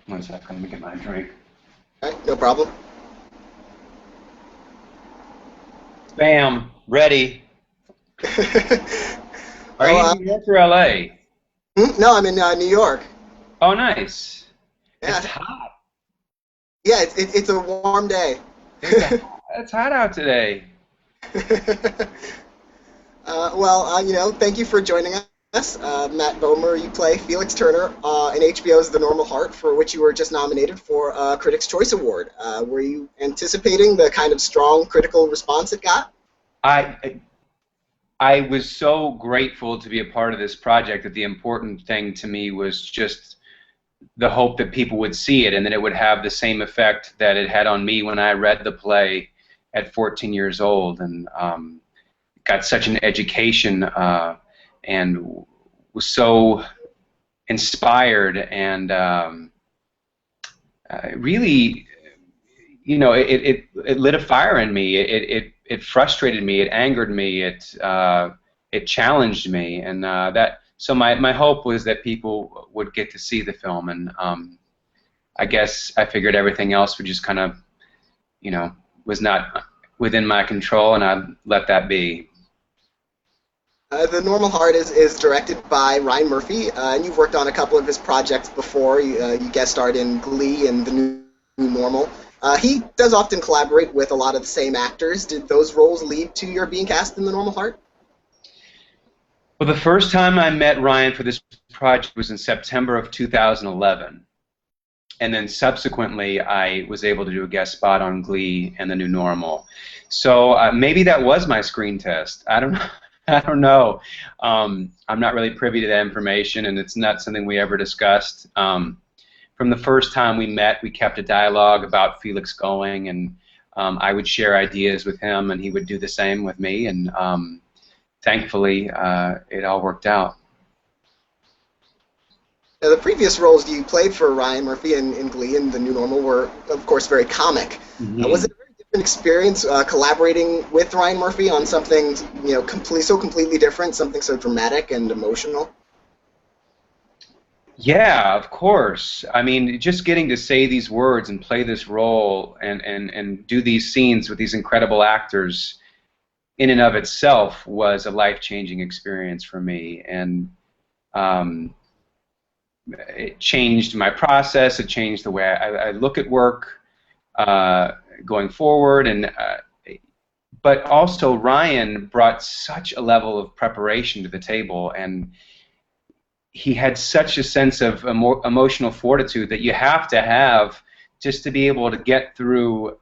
One second, let me get my drink. All right, no problem. Bam, ready. Are Well, you in New York or LA? no, I'm in New York. Oh, nice. It's Yeah, hot. yeah, it's a warm day. It's hot out today. Thank you for joining us. Matt Bomer, you play Felix Turner in HBO's The Normal Heart, for which you were just nominated for a Critics' Choice Award. Were you anticipating the kind of strong critical response it got? I I was so grateful to be a part of this project that the important thing to me was just the hope that people would see it and that it would have the same effect that it had on me when I read the play at 14 years old, and got such an education, and was so inspired, and really, it lit a fire in me. It frustrated me. It angered me. It challenged me, and that. So my hope was that people would get to see the film, and I guess I figured everything else would just kind of, was not within my control, and I let that be. The Normal Heart is directed by Ryan Murphy, and you've worked on a couple of his projects before. You guest starred in Glee and The New Normal. He does often collaborate with a lot of the same actors. Did those roles lead to your being cast in The Normal Heart? Well, the first time I met Ryan for this project was in September of 2011. And then subsequently, I was able to do a guest spot on Glee and The New Normal. So maybe that was my screen test. I don't know. I don't know. I'm not really privy to that information, and it's not something we ever discussed. From the first time we met, we kept a dialogue about Felix going, and I would share ideas with him, and he would do the same with me, and thankfully, it all worked out. Now, the previous roles you played for Ryan Murphy in Glee and The New Normal were, of course, very comic. Was Hmm. it a very different experience collaborating with Ryan Murphy on something so completely different, something so dramatic and emotional? Yeah, of course. I mean, just getting to say these words and play this role and do these scenes with these incredible actors in and of itself was a life-changing experience for me. And um, it changed my process. It changed the way I look at work going forward. And but also Ryan brought such a level of preparation to the table, and he had such a sense of emotional fortitude that you have to have just to be able to get through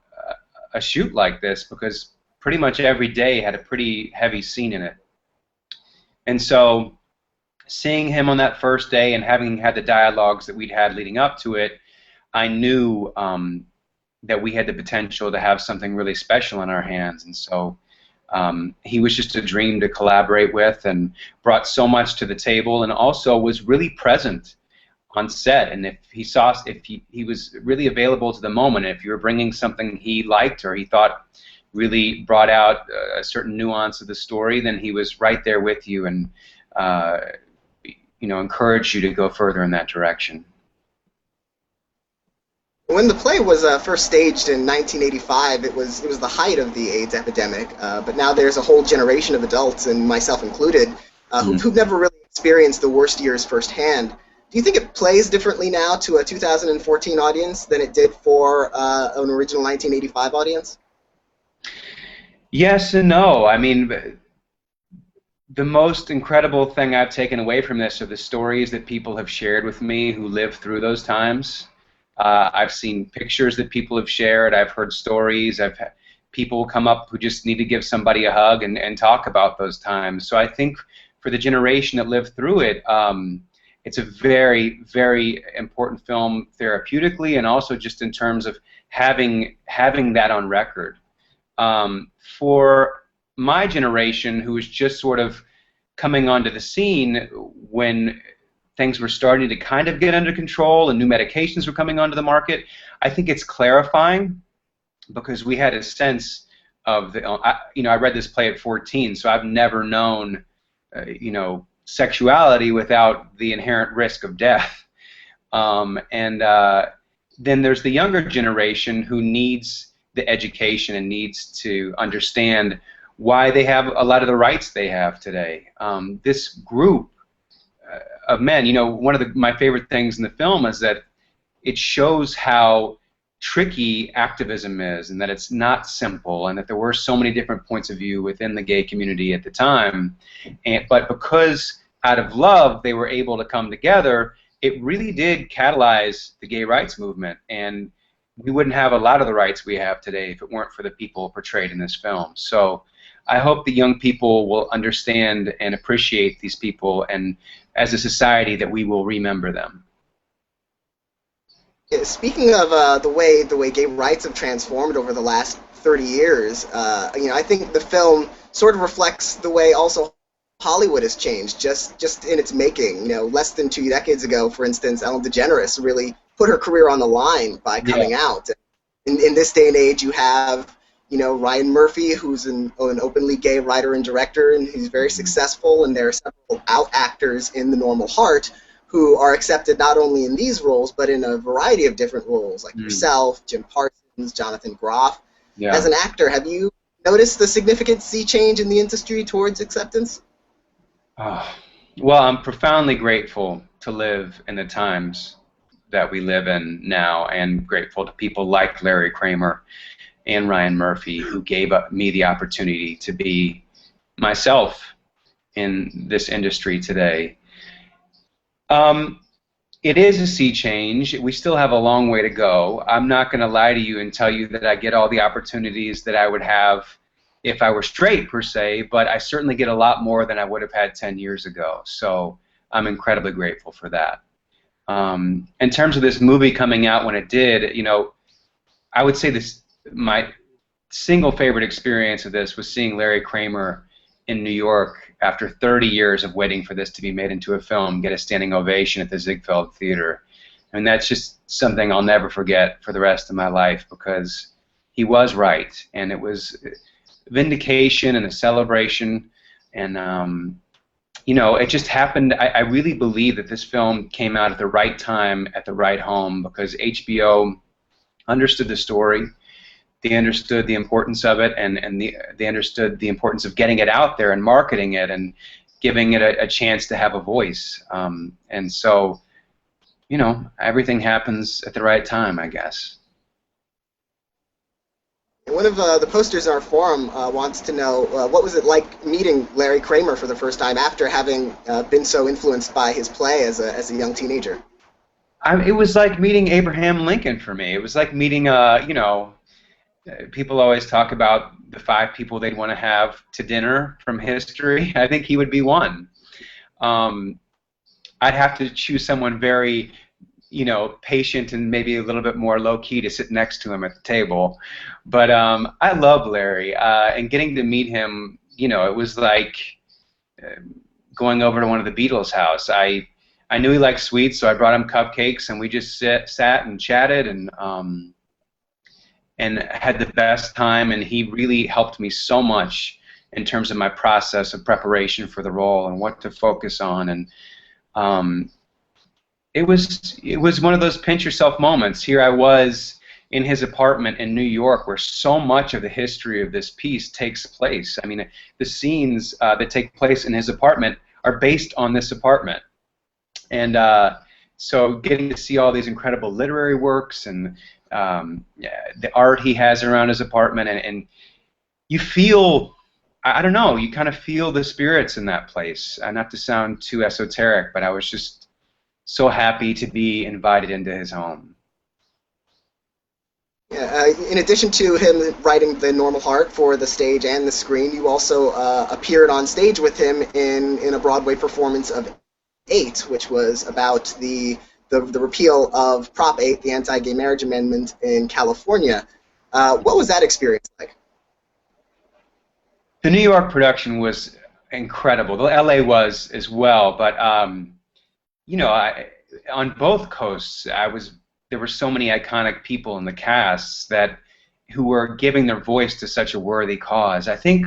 a shoot like this, because pretty much every day had a pretty heavy scene in it. And so seeing him on that first day and having had the dialogues that we'd had leading up to it, I knew that we had the potential to have something really special in our hands. And so he was just a dream to collaborate with, and brought so much to the table, and also was really present on set. And if he was really available to the moment, if you were bringing something he liked or he thought really brought out a certain nuance of the story, then he was right there with you, and encouraged you to go further in that direction. When the play was first staged in 1985, it was the height of the AIDS epidemic. But now there's a whole generation of adults, and myself included, who've never really experienced the worst years firsthand. Do you think it plays differently now to a 2014 audience than it did for an original 1985 audience? Yes and no. I mean, the most incredible thing I've taken away from this are the stories that people have shared with me who lived through those times. I've seen pictures that people have shared. I've heard stories. I've had people come up who just need to give somebody a hug and talk about those times. So I think for the generation that lived through it, it's a very, very important film therapeutically, and also just in terms of having that on record. For my generation, who was just sort of coming onto the scene when things were starting to kind of get under control and new medications were coming onto the market, I think it's clarifying, because we had a sense of I read this play at 14, so I've never known sexuality without the inherent risk of death. And then there's the younger generation who needs the education and needs to understand why they have a lot of the rights they have today. This group of men, you know, one of my favorite things in the film is that it shows how tricky activism is, and that it's not simple, and that there were so many different points of view within the gay community at the time. But because out of love they were able to come together, it really did catalyze the gay rights movement, and we wouldn't have a lot of the rights we have today if it weren't for the people portrayed in this film. So I hope the young people will understand and appreciate these people, and as a society that we will remember them. Speaking of the way gay rights have transformed over the last 30 years, you know, I think the film sort of reflects the way also Hollywood has changed just in its making. You know, less than 2 decades ago, for instance, Ellen DeGeneres really put her career on the line by coming out. In this day and age, you have, you know, Ryan Murphy, who's an openly gay writer and director, and he's very successful, and there are several out actors in The Normal Heart who are accepted not only in these roles, but in a variety of different roles, like yourself, Jim Parsons, Jonathan Groff. Yeah. As an actor, have you noticed the significant sea change in the industry towards acceptance? Well, I'm profoundly grateful to live in the times that we live in now, and grateful to people like Larry Kramer and Ryan Murphy, who gave me the opportunity to be myself in this industry today. It is a sea change. We still have a long way to go. I'm not going to lie to you and tell you that I get all the opportunities that I would have if I were straight, per se, but I certainly get a lot more than I would have had 10 years ago. So I'm incredibly grateful for that. In terms of this movie coming out when it did, you know, I would say my single favorite experience of this was seeing Larry Kramer in New York after 30 years of waiting for this to be made into a film, get a standing ovation at the Ziegfeld Theater. And that's just something I'll never forget for the rest of my life, because he was right, and it was vindication and a celebration, and you know, it just happened. I really believe that this film came out at the right time, at the right home, because HBO understood the story. They understood the importance of it, and they understood the importance of getting it out there and marketing it and giving it a chance to have a voice. And so, you know, everything happens at the right time, I guess. One of the posters in our forum wants to know what was it like meeting Larry Kramer for the first time after having been so influenced by his play as a young teenager? It was like meeting Abraham Lincoln for me. It was like meeting, you know, people always talk about the 5 people they'd want to have to dinner from history. I think he would be one. I'd have to choose someone very, you know, patient and maybe a little bit more low-key to sit next to him at the table. But I love Larry, and getting to meet him, you know, it was like going over to one of the Beatles' house. I knew he liked sweets, so I brought him cupcakes, and we just sat and chatted and had the best time, and he really helped me so much in terms of my process of preparation for the role and what to focus on. And it was one of those pinch yourself moments. Here I was in his apartment in New York, where so much of the history of this piece takes place. I mean, the scenes that take place in his apartment are based on this apartment. And so getting to see all these incredible literary works and the art he has around his apartment, and you feel, I don't know, you kind of feel the spirits in that place. Not to sound too esoteric, but I was just so happy to be invited into his home. Yeah, in addition to him writing The Normal Heart for the stage and the screen, you also appeared on stage with him in a Broadway performance of 8, which was about the repeal of Prop 8, the anti-gay marriage amendment in California. What was that experience like? The New York production was incredible. The LA was as well, but you know, on both coasts, there were so many iconic people in the casts who were giving their voice to such a worthy cause. I think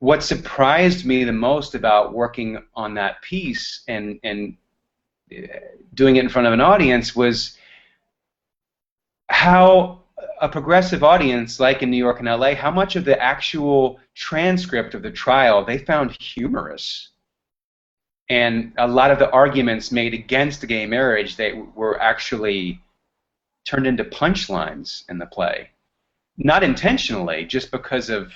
what surprised me the most about working on that piece and doing it in front of an audience was how a progressive audience, like in New York and LA, how much of the actual transcript of the trial they found humorous. And a lot of the arguments made against gay marriage, they were actually turned into punchlines in the play. Not intentionally, just because of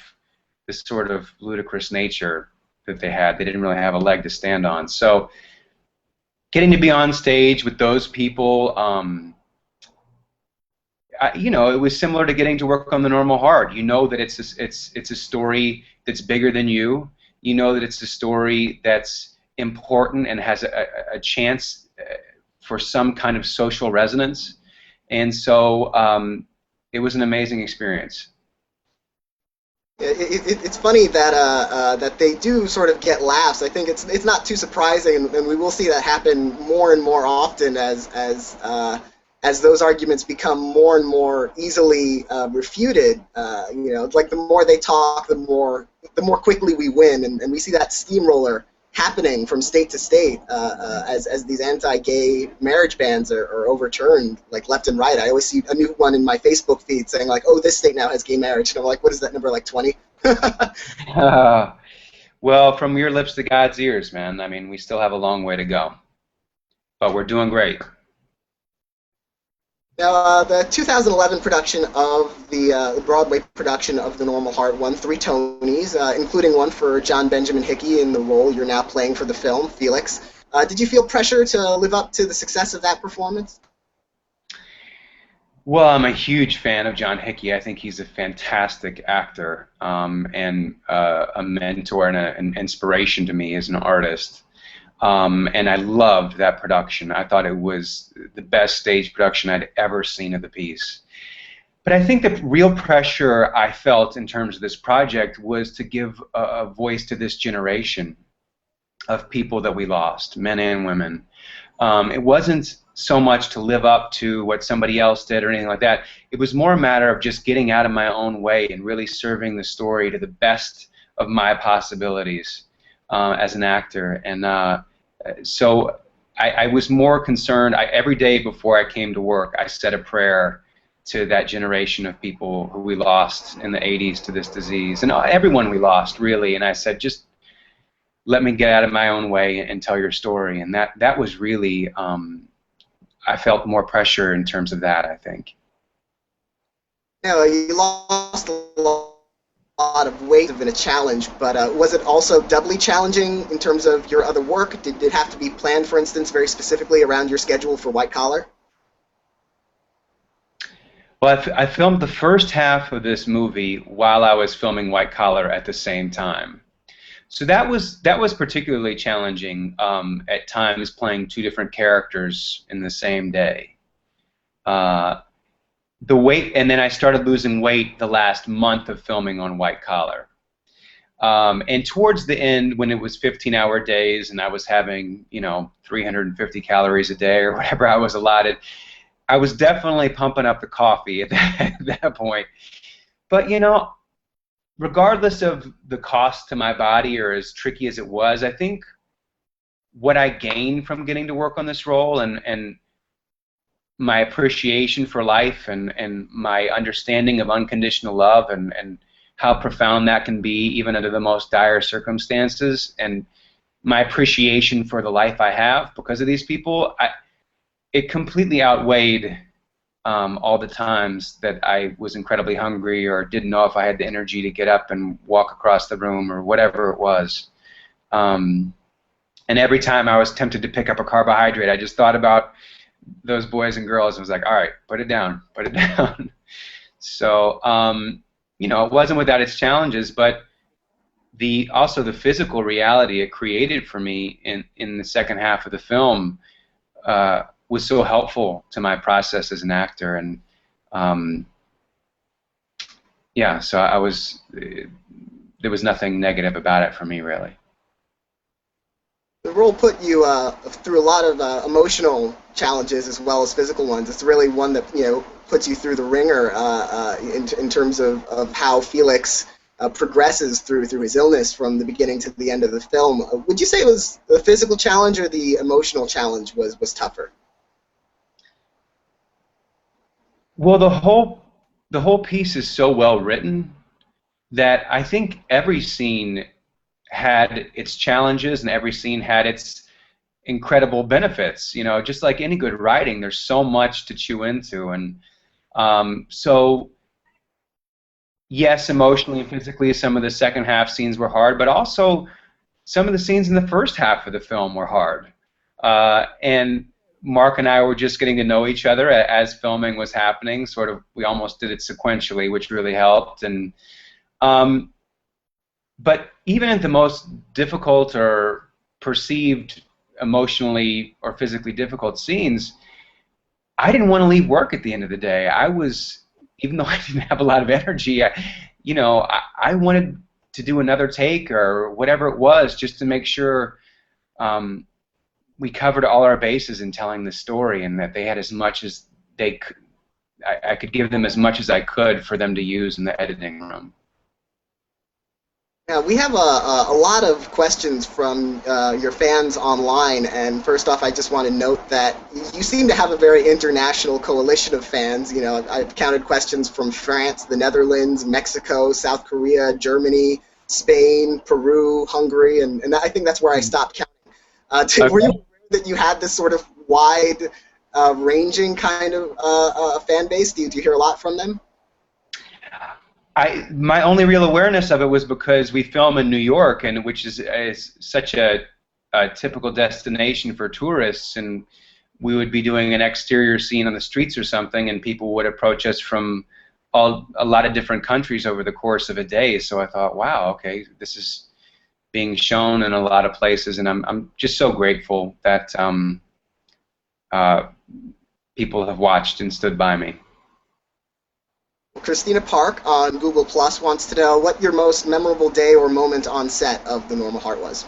this sort of ludicrous nature that they had. They didn't really have a leg to stand on. So getting to be on stage with those people, you know, it was similar to getting to work on The Normal Heart. You know that it's a story that's bigger than you. You know that it's a story that's important and has a chance for some kind of social resonance. And so it was an amazing experience. It's funny that that they do sort of get laughs. I think it's not too surprising, and we will see that happen more and more often as those arguments become more and more easily refuted. You know, like the more they talk, the more quickly we win, and we see that steamroller happening from state to state as these anti-gay marriage bans are overturned, like left and right. I always see a new one in my Facebook feed saying like, "Oh, this state now has gay marriage," and I'm like, "What is that number? Like 20?" Well, from your lips to God's ears, man. I mean, we still have a long way to go, but we're doing great. Now, the 2011 production of the Broadway production of The Normal Heart won 3 Tonys, including one for John Benjamin Hickey in the role you're now playing for the film, Felix. Did you feel pressure to live up to the success of that performance? Well, I'm a huge fan of John Hickey. I think he's a fantastic actor and a mentor and an inspiration to me as an artist. And I loved that production. I thought it was the best stage production I'd ever seen of the piece. But I think the real pressure I felt in terms of this project was to give a voice to this generation of people that we lost, men and women. It wasn't so much to live up to what somebody else did or anything like that. It was more a matter of just getting out of my own way and really serving the story to the best of my possibilities as an actor. And so I was more concerned. Every day before I came to work, I said a prayer to that generation of people who we lost in the 80s to this disease, and everyone we lost, really. And I said, just let me get out of my own way and tell your story. And that was really, I felt more pressure in terms of that, I think. Yeah, you lost a lot of weight. Have been a challenge, but was it also doubly challenging in terms of your other work? Did it have to be planned, for instance, very specifically around your schedule for White Collar? Well, I filmed the first half of this movie while I was filming White Collar at the same time. So that was particularly challenging at times, playing 2 different characters in the same day. The weight, and then I started losing weight the last month of filming on White Collar. And towards the end, when it was 15-hour days and I was having, 350 calories a day or whatever I was allotted, I was definitely pumping up the coffee at that point. But, regardless of the cost to my body or as tricky as it was, I think what I gained from getting to work on this role and my appreciation for life and my understanding of unconditional love and how profound that can be even under the most dire circumstances, and my appreciation for the life I have because of these people, it completely outweighed all the times that I was incredibly hungry or didn't know if I had the energy to get up and walk across the room or whatever it was. And every time I was tempted to pick up a carbohydrate, I just thought about those boys and girls and was like, all right, put it down, put it down. So, it wasn't without its challenges, but also the physical reality it created for me in the second half of the film was so helpful to my process as an actor. And yeah, so there was nothing negative about it for me, really. The role put you through a lot of emotional challenges as well as physical ones. It's really one that puts you through the ringer in terms of how Felix progresses through his illness from the beginning to the end of the film. Would you say it was the physical challenge or the emotional challenge was tougher? Well, the whole piece is so well written that I think every scene had its challenges and every scene had its incredible benefits. You know, just like any good writing, there's so much to chew into, and so yes, emotionally and physically, some of the second half scenes were hard, but also some of the scenes in the first half of the film were hard. And Mark and I were just getting to know each other as filming was happening. Sort of, we almost did it sequentially, which really helped. And but even at the most difficult or perceived emotionally or physically difficult scenes, I didn't want to leave work at the end of the day. I was, even though I didn't have a lot of energy, I wanted to do another take or whatever it was, just to make sure we covered all our bases in telling the story, and that they had as much as they could. I could give them as much as I could for them to use in the editing room. Yeah, we have a lot of questions from your fans online, and first off, I just want to note that you seem to have a very international coalition of fans. You know, I've counted questions from France, the Netherlands, Mexico, South Korea, Germany, Spain, Peru, Hungary, and I think that's where I stopped counting. Were you aware that you had this sort of wide ranging kind of fan base? Do you hear a lot from them? My only real awareness of it was because we film in New York, and which is such a typical destination for tourists, and we would be doing an exterior scene on the streets or something, and people would approach us from a lot of different countries over the course of a day. So I thought, wow, okay, this is being shown in a lot of places, and I'm just so grateful that people have watched and stood by me. Christina Park on Google Plus wants to know what your most memorable day or moment on set of The Normal Heart was.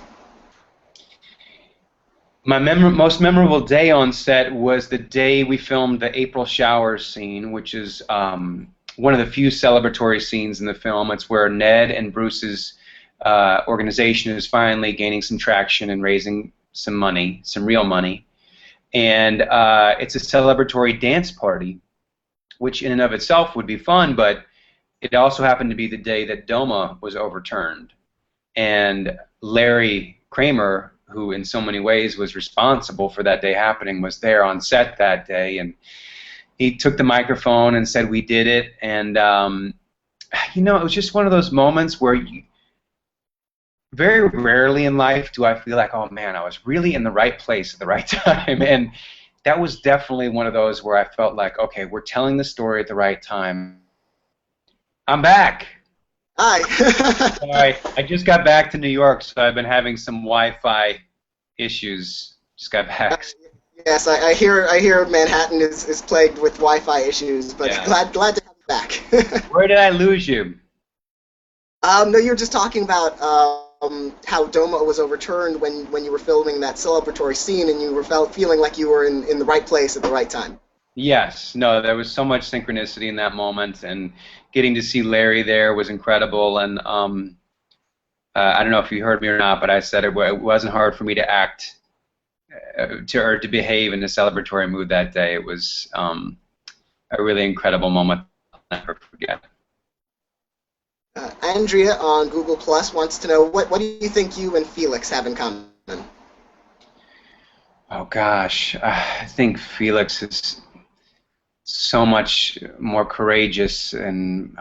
My most memorable day on set was the day we filmed the April showers scene, which is one of the few celebratory scenes in the film. It's where Ned and Bruce's organization is finally gaining some traction and raising some money, some real money. And it's a celebratory dance party, which in and of itself would be fun, but it also happened to be the day that DOMA was overturned. And Larry Kramer, who in so many ways was responsible for that day happening, was there on set that day, and he took the microphone and said, "We did it." And you know, it was just one of those moments where very rarely in life do I feel like, oh man, I was really in the right place at the right time. And that was definitely one of those where I felt like, okay, we're telling the story at the right time. I'm back. Hi. Sorry, I just got back to New York, so I've been having some Wi-Fi issues. Just got back. Yes, I hear Manhattan is plagued with Wi-Fi issues, but yeah. glad to have you back. Where did I lose you? No, you were just talking about how DOMA was overturned when you were filming that celebratory scene, and you were feeling like you were in the right place at the right time. Yes, no, there was so much synchronicity in that moment, and getting to see Larry there was incredible. And I don't know if you heard me or not, but I said it wasn't hard for me to act or to behave in a celebratory mood that day. It was a really incredible moment I'll never forget. Andrea on Google Plus wants to know, what do you think you and Felix have in common? Oh gosh, I think Felix is so much more courageous and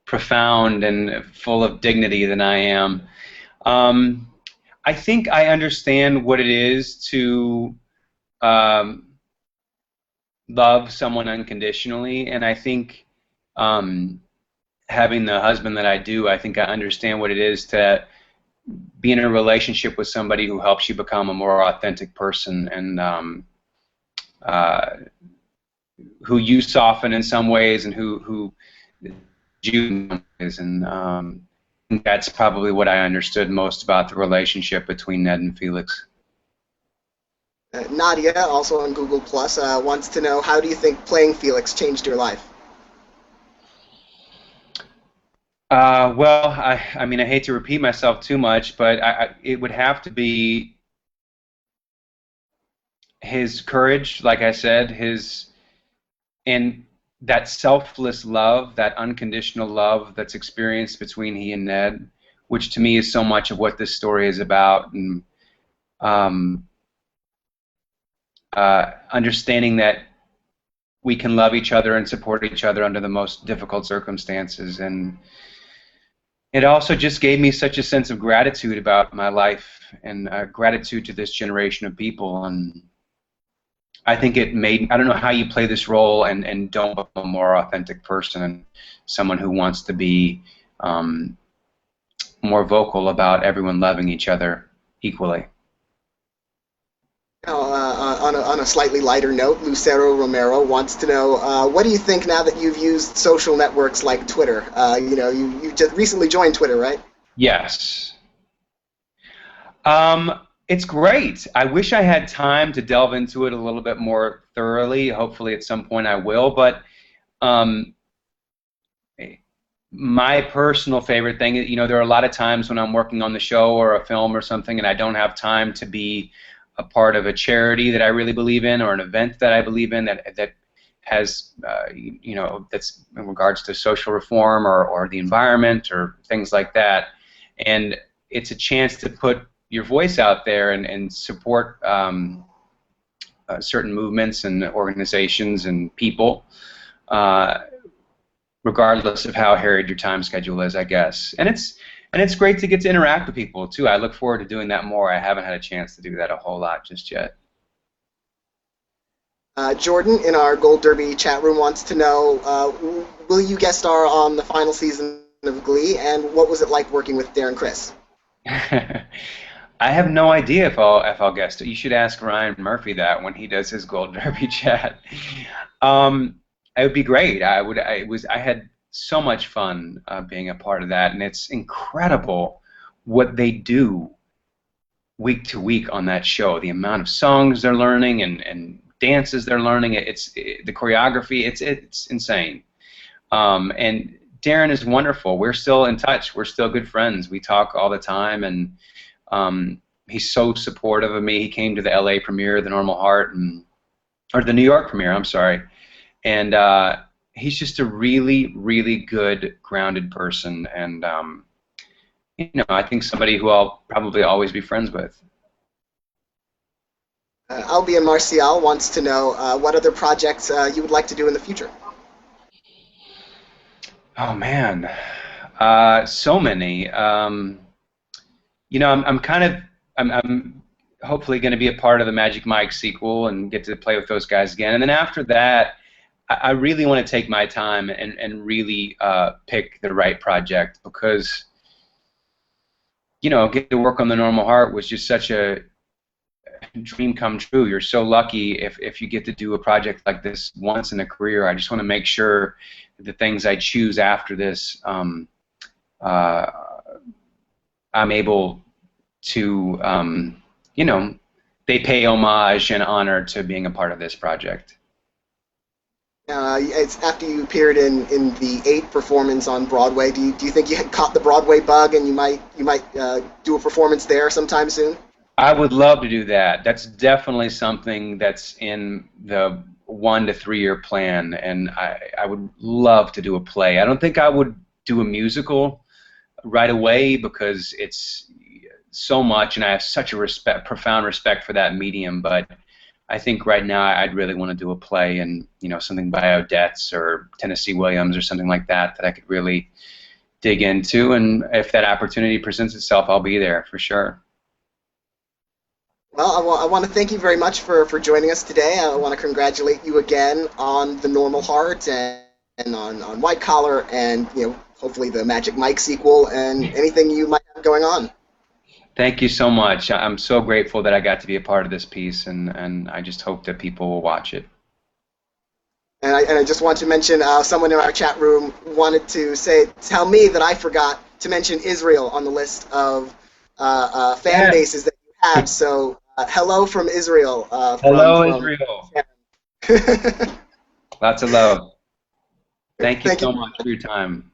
profound and full of dignity than I am. I think I understand what it is to love someone unconditionally, and I think having the husband that I do, I think I understand what it is to be in a relationship with somebody who helps you become a more authentic person, and who you soften in some ways, and who you is, and that's probably what I understood most about the relationship between Ned and Felix. Nadia, also on Google Plus, wants to know, how do you think playing Felix changed your life? Well, I mean, I hate to repeat myself too much, but it would have to be his courage, like I said, and that selfless love, that unconditional love that's experienced between he and Ned, which to me is so much of what this story is about, and um, understanding that we can love each other and support each other under the most difficult circumstances. And it also just gave me such a sense of gratitude about my life and gratitude to this generation of people. And I think it made, I don't know how you play this role and don't become a more authentic person and someone who wants to be more vocal about everyone loving each other equally. On a slightly lighter note, Lucero Romero wants to know, what do you think now that you've used social networks like Twitter? You just recently joined Twitter, right? Yes. It's great. I wish I had time to delve into it a little bit more thoroughly. Hopefully at some point I will, but um, my personal favorite thing, there are a lot of times when I'm working on the show or a film or something and I don't have time to be a part of a charity that I really believe in or an event that I believe in that has, that's in regards to social reform or the environment or things like that. And it's a chance to put your voice out there and support certain movements and organizations and people, regardless of how harried your time schedule is, I guess. And it's great to get to interact with people too. I look forward to doing that more. I haven't had a chance to do that a whole lot just yet. Jordan in our Gold Derby chat room wants to know, will you guest star on the final season of Glee, and what was it like working with Darren Criss? I have no idea if I'll guest it. You should ask Ryan Murphy that when he does his Gold Derby chat. It would be great. I had so much fun being a part of that, and it's incredible what they do week to week on that show. The amount of songs they're learning and dances they're learning. The choreography. It's insane. And Darren is wonderful. We're still in touch. We're still good friends. We talk all the time, and he's so supportive of me. He came to the LA premiere of The Normal Heart, or the New York premiere, I'm sorry. And he's just a really, really good, grounded person. And, I think somebody who I'll probably always be friends with. Albion Marcial wants to know, what other projects you would like to do in the future. Oh, man. So many. I'm hopefully going to be a part of the Magic Mike sequel and get to play with those guys again. And then after that, I really want to take my time and really pick the right project, because, getting to work on The Normal Heart was just such a dream come true. You're so lucky if you get to do a project like this once in a career. I just want to make sure that the things I choose after this, I'm able to, they pay homage and honor to being a part of this project. It's after you appeared in the 8 performance on Broadway. Do you think you had caught the Broadway bug and you might do a performance there sometime soon? I would love to do that. That's definitely something that's in the 1 to 3 year plan, and I would love to do a play. I don't think I would do a musical right away because it's so much, and I have such a profound respect for that medium. But I think right now I'd really want to do a play, and something by Odette's or Tennessee Williams or something like that I could really dig into. And if that opportunity presents itself, I'll be there for sure. Well, I want to thank you very much for joining us today. I want to congratulate you again on The Normal Heart and on White Collar, and hopefully the Magic Mike sequel and anything you might have going on. Thank you so much. I'm so grateful that I got to be a part of this piece, and I just hope that people will watch it. And I just want to mention, someone in our chat room wanted to tell me that I forgot to mention Israel on the list of fan bases that you have. So hello from Israel. Hello, Israel. Lots of love. Thank you so much for your time.